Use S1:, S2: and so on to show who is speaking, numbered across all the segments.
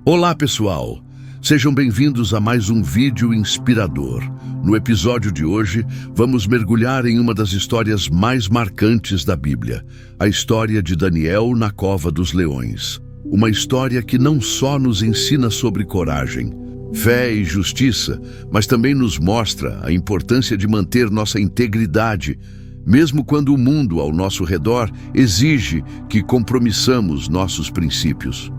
S1: Olá, pessoal! Sejam bem-vindos a mais um vídeo inspirador. No episódio de hoje, vamos mergulhar em uma das histórias mais marcantes da Bíblia, a história de Daniel na cova dos leões. Uma história que não só nos ensina sobre coragem, fé e justiça, mas também nos mostra a importância de manter nossa integridade, mesmo quando o mundo ao nosso redor exige que compromissamos nossos princípios.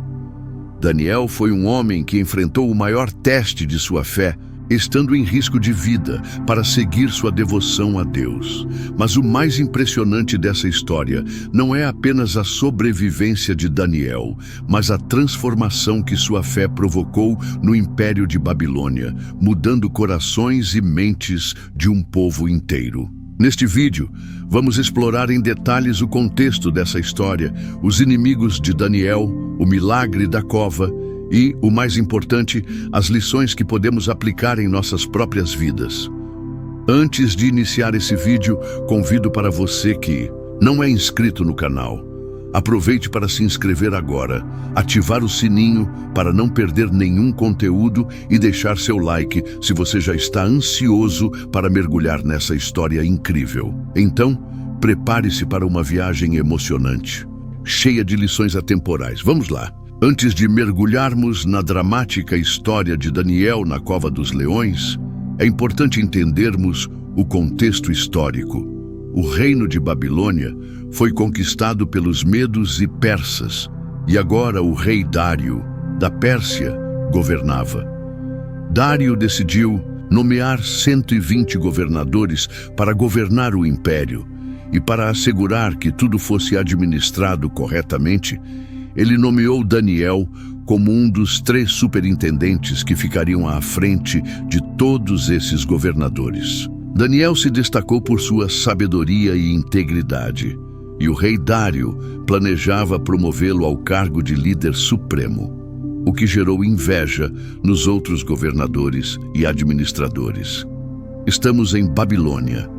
S1: Daniel foi um homem que enfrentou o maior teste de sua fé, estando em risco de vida para seguir sua devoção a Deus. Mas o mais impressionante dessa história não é apenas a sobrevivência de Daniel, mas a transformação que sua fé provocou no Império de Babilônia, mudando corações e mentes de um povo inteiro. Neste vídeo, vamos explorar em detalhes o contexto dessa história, os inimigos de Daniel, o milagre da cova e, o mais importante, as lições que podemos aplicar em nossas próprias vidas. Antes de iniciar esse vídeo, convido para você que não é inscrito no canal. Aproveite para se inscrever agora, ativar o sininho para não perder nenhum conteúdo e deixar seu like se você já está ansioso para mergulhar nessa história incrível. Então, prepare-se para uma viagem emocionante, cheia de lições atemporais. Vamos lá! Antes de mergulharmos na dramática história de Daniel na Cova dos Leões, é importante entendermos o contexto histórico. O reino de Babilônia foi conquistado pelos medos e persas, e agora o rei Dário, da Pérsia, governava. Dário decidiu nomear 120 governadores para governar o império, e para assegurar que tudo fosse administrado corretamente, ele nomeou Daniel como um dos 3 superintendentes que ficariam à frente de todos esses governadores. Daniel se destacou por sua sabedoria e integridade, e o rei Dário planejava promovê-lo ao cargo de líder supremo, o que gerou inveja nos outros governadores e administradores. Estamos em Babilônia,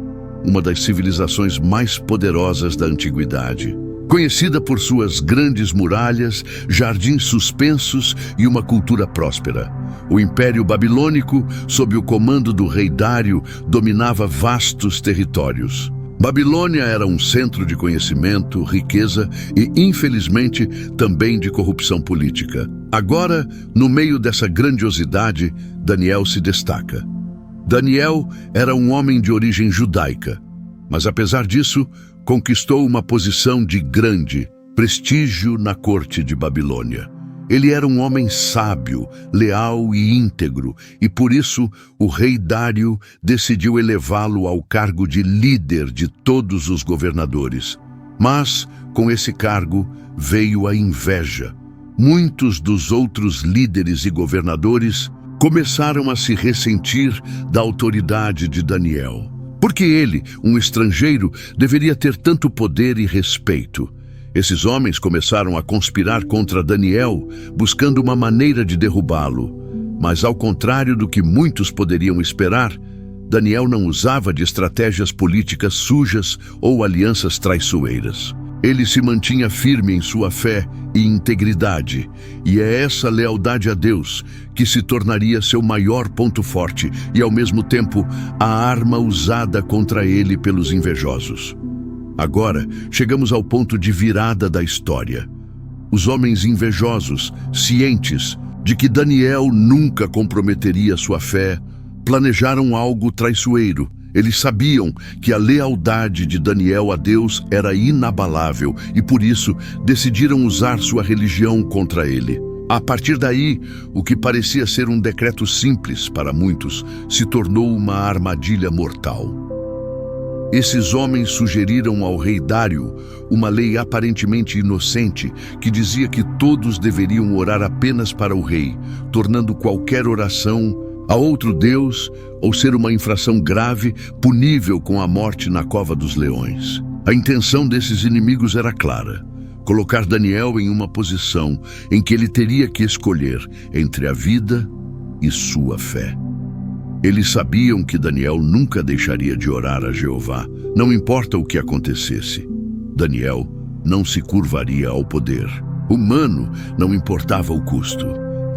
S1: uma das civilizações mais poderosas da antiguidade, conhecida por suas grandes muralhas, jardins suspensos e uma cultura próspera. O Império Babilônico, sob o comando do rei Dário, dominava vastos territórios. Babilônia era um centro de conhecimento, riqueza e, infelizmente, também de corrupção política. Agora, no meio dessa grandiosidade, Daniel se destaca. Daniel era um homem de origem judaica, mas apesar disso, conquistou uma posição de grande prestígio na corte de Babilônia. Ele era um homem sábio, leal e íntegro, e por isso o rei Dário decidiu elevá-lo ao cargo de líder de todos os governadores. Mas, com esse cargo, veio a inveja. Muitos dos outros líderes e governadores começaram a se ressentir da autoridade de Daniel. Porque ele, um estrangeiro, deveria ter tanto poder e respeito. Esses homens começaram a conspirar contra Daniel, buscando uma maneira de derrubá-lo. Mas, ao contrário do que muitos poderiam esperar, Daniel não usava de estratégias políticas sujas ou alianças traiçoeiras. Ele se mantinha firme em sua fé e integridade, e é essa lealdade a Deus que se tornaria seu maior ponto forte e, ao mesmo tempo, a arma usada contra ele pelos invejosos. Agora, chegamos ao ponto de virada da história. Os homens invejosos, cientes de que Daniel nunca comprometeria sua fé, planejaram algo traiçoeiro. Eles sabiam que a lealdade de Daniel a Deus era inabalável e, por isso, decidiram usar sua religião contra ele. A partir daí, o que parecia ser um decreto simples para muitos se tornou uma armadilha mortal. Esses homens sugeriram ao rei Dário uma lei aparentemente inocente que dizia que todos deveriam orar apenas para o rei, tornando qualquer oração a outro Deus ou ser uma infração grave, punível com a morte na cova dos leões. A intenção desses inimigos era clara: colocar Daniel em uma posição em que ele teria que escolher entre a vida e sua fé. Eles sabiam que Daniel nunca deixaria de orar a Jeová, não importa o que acontecesse. Daniel não se curvaria ao poder humano, não importava o custo.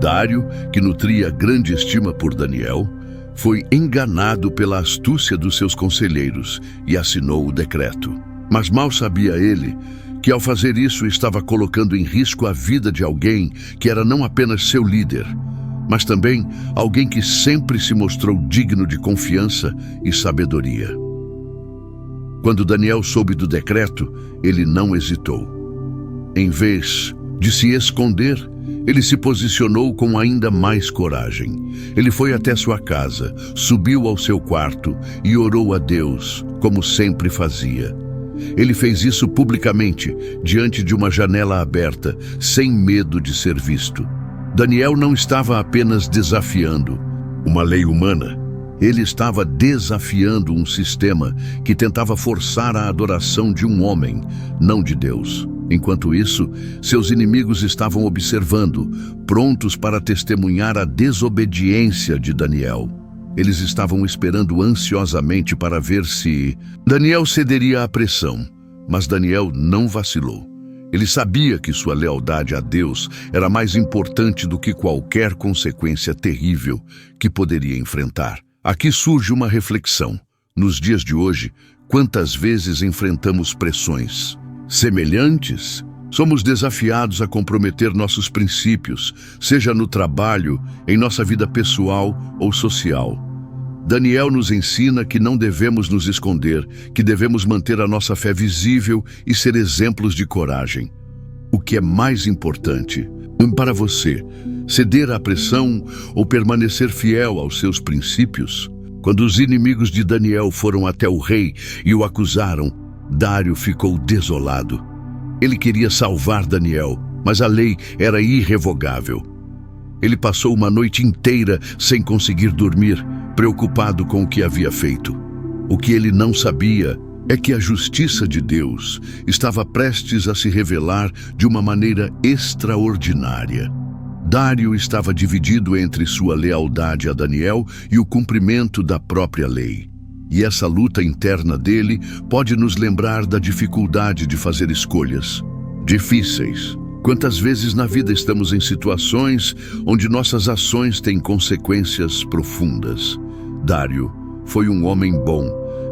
S1: Dário, que nutria grande estima por Daniel, foi enganado pela astúcia dos seus conselheiros e assinou o decreto. Mas mal sabia ele que ao fazer isso estava colocando em risco a vida de alguém que era não apenas seu líder, mas também alguém que sempre se mostrou digno de confiança e sabedoria. Quando Daniel soube do decreto, ele não hesitou. Em vez de se esconder, ele se posicionou com ainda mais coragem. Ele foi até sua casa, subiu ao seu quarto e orou a Deus, como sempre fazia. Ele fez isso publicamente, diante de uma janela aberta, sem medo de ser visto. Daniel não estava apenas desafiando uma lei humana. Ele estava desafiando um sistema que tentava forçar a adoração de um homem, não de Deus. Enquanto isso, seus inimigos estavam observando, prontos para testemunhar a desobediência de Daniel. Eles estavam esperando ansiosamente para ver se Daniel cederia à pressão, mas Daniel não vacilou. Ele sabia que sua lealdade a Deus era mais importante do que qualquer consequência terrível que poderia enfrentar. Aqui surge uma reflexão. Nos dias de hoje, quantas vezes enfrentamos pressões semelhantes? Somos desafiados a comprometer nossos princípios, seja no trabalho, em nossa vida pessoal ou social. Daniel nos ensina que não devemos nos esconder, que devemos manter a nossa fé visível e ser exemplos de coragem. O que é mais importante para você, ceder à pressão ou permanecer fiel aos seus princípios? Quando os inimigos de Daniel foram até o rei e o acusaram, Dário ficou desolado. Ele queria salvar Daniel, mas a lei era irrevogável. Ele passou uma noite inteira sem conseguir dormir, preocupado com o que havia feito. O que ele não sabia é que a justiça de Deus estava prestes a se revelar de uma maneira extraordinária. Dário estava dividido entre sua lealdade a Daniel e o cumprimento da própria lei. E essa luta interna dele pode nos lembrar da dificuldade de fazer escolhas difíceis. Quantas vezes na vida estamos em situações onde nossas ações têm consequências profundas? Dário foi um homem bom,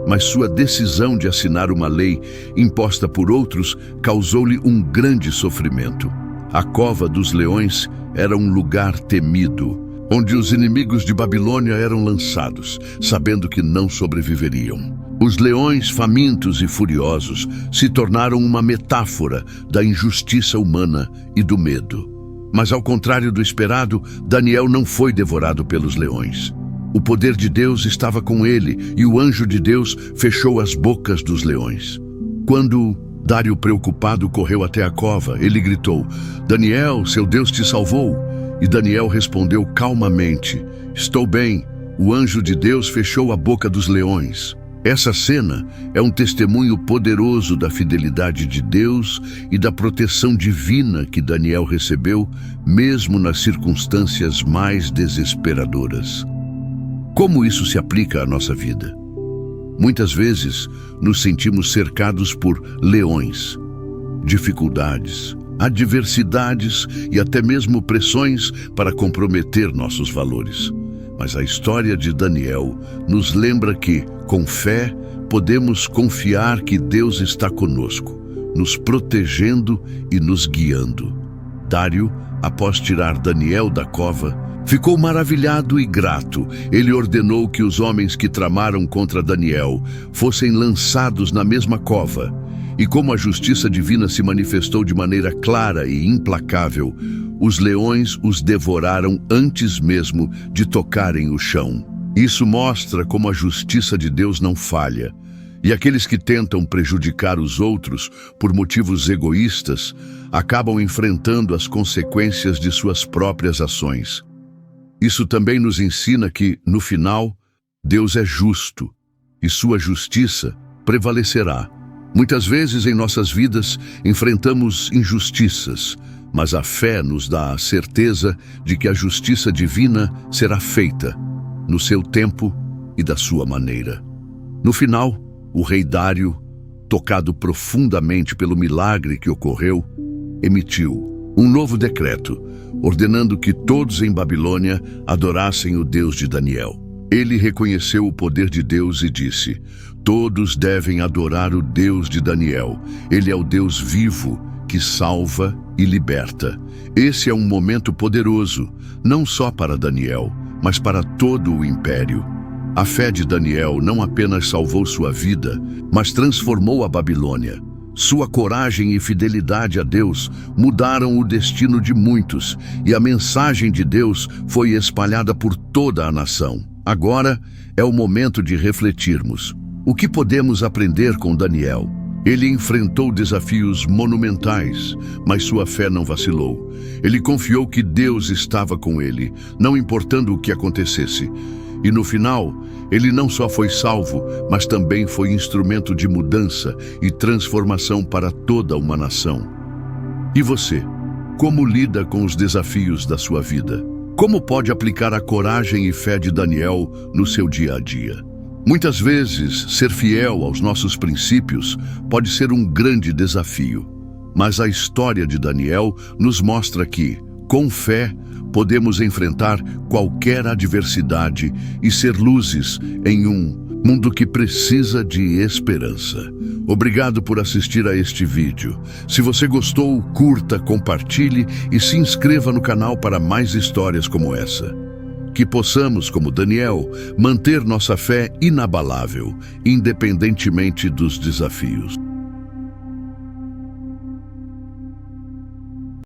S1: mas sua decisão de assinar uma lei imposta por outros causou-lhe um grande sofrimento. A cova dos leões era um lugar temido, onde os inimigos de Babilônia eram lançados, sabendo que não sobreviveriam. Os leões famintos e furiosos se tornaram uma metáfora da injustiça humana e do medo. Mas ao contrário do esperado, Daniel não foi devorado pelos leões. O poder de Deus estava com ele e o anjo de Deus fechou as bocas dos leões. Quando Dário, preocupado, correu até a cova, ele gritou: "Daniel, seu Deus te salvou." E Daniel respondeu calmamente: "Estou bem, o anjo de Deus fechou a boca dos leões." Essa cena é um testemunho poderoso da fidelidade de Deus e da proteção divina que Daniel recebeu, mesmo nas circunstâncias mais desesperadoras. Como isso se aplica à nossa vida? Muitas vezes nos sentimos cercados por leões, dificuldades, adversidades e até mesmo pressões para comprometer nossos valores. Mas a história de Daniel nos lembra que, com fé, podemos confiar que Deus está conosco, nos protegendo e nos guiando. Dário, após tirar Daniel da cova, ficou maravilhado e grato. Ele ordenou que os homens que tramaram contra Daniel fossem lançados na mesma cova. E como a justiça divina se manifestou de maneira clara e implacável, os leões os devoraram antes mesmo de tocarem o chão. Isso mostra como a justiça de Deus não falha. E aqueles que tentam prejudicar os outros por motivos egoístas acabam enfrentando as consequências de suas próprias ações. Isso também nos ensina que, no final, Deus é justo e sua justiça prevalecerá. Muitas vezes em nossas vidas enfrentamos injustiças, mas a fé nos dá a certeza de que a justiça divina será feita no seu tempo e da sua maneira. No final, o rei Dário, tocado profundamente pelo milagre que ocorreu, emitiu um novo decreto, ordenando que todos em Babilônia adorassem o Deus de Daniel. Ele reconheceu o poder de Deus e disse: todos devem adorar o Deus de Daniel. Ele é o Deus vivo que salva e liberta. Esse é um momento poderoso, não só para Daniel, mas para todo o império. A fé de Daniel não apenas salvou sua vida, mas transformou a Babilônia. Sua coragem e fidelidade a Deus mudaram o destino de muitos, e a mensagem de Deus foi espalhada por toda a nação. Agora é o momento de refletirmos. O que podemos aprender com Daniel? Ele enfrentou desafios monumentais, mas sua fé não vacilou. Ele confiou que Deus estava com ele, não importando o que acontecesse. E no final, ele não só foi salvo, mas também foi instrumento de mudança e transformação para toda uma nação. E você? Como lida com os desafios da sua vida? Como pode aplicar a coragem e fé de Daniel no seu dia a dia? Muitas vezes, ser fiel aos nossos princípios pode ser um grande desafio. Mas a história de Daniel nos mostra que, com fé, podemos enfrentar qualquer adversidade e ser luzes em um mundo que precisa de esperança. Obrigado por assistir a este vídeo. Se você gostou, curta, compartilhe e se inscreva no canal para mais histórias como essa. Que possamos, como Daniel, manter nossa fé inabalável, independentemente dos desafios.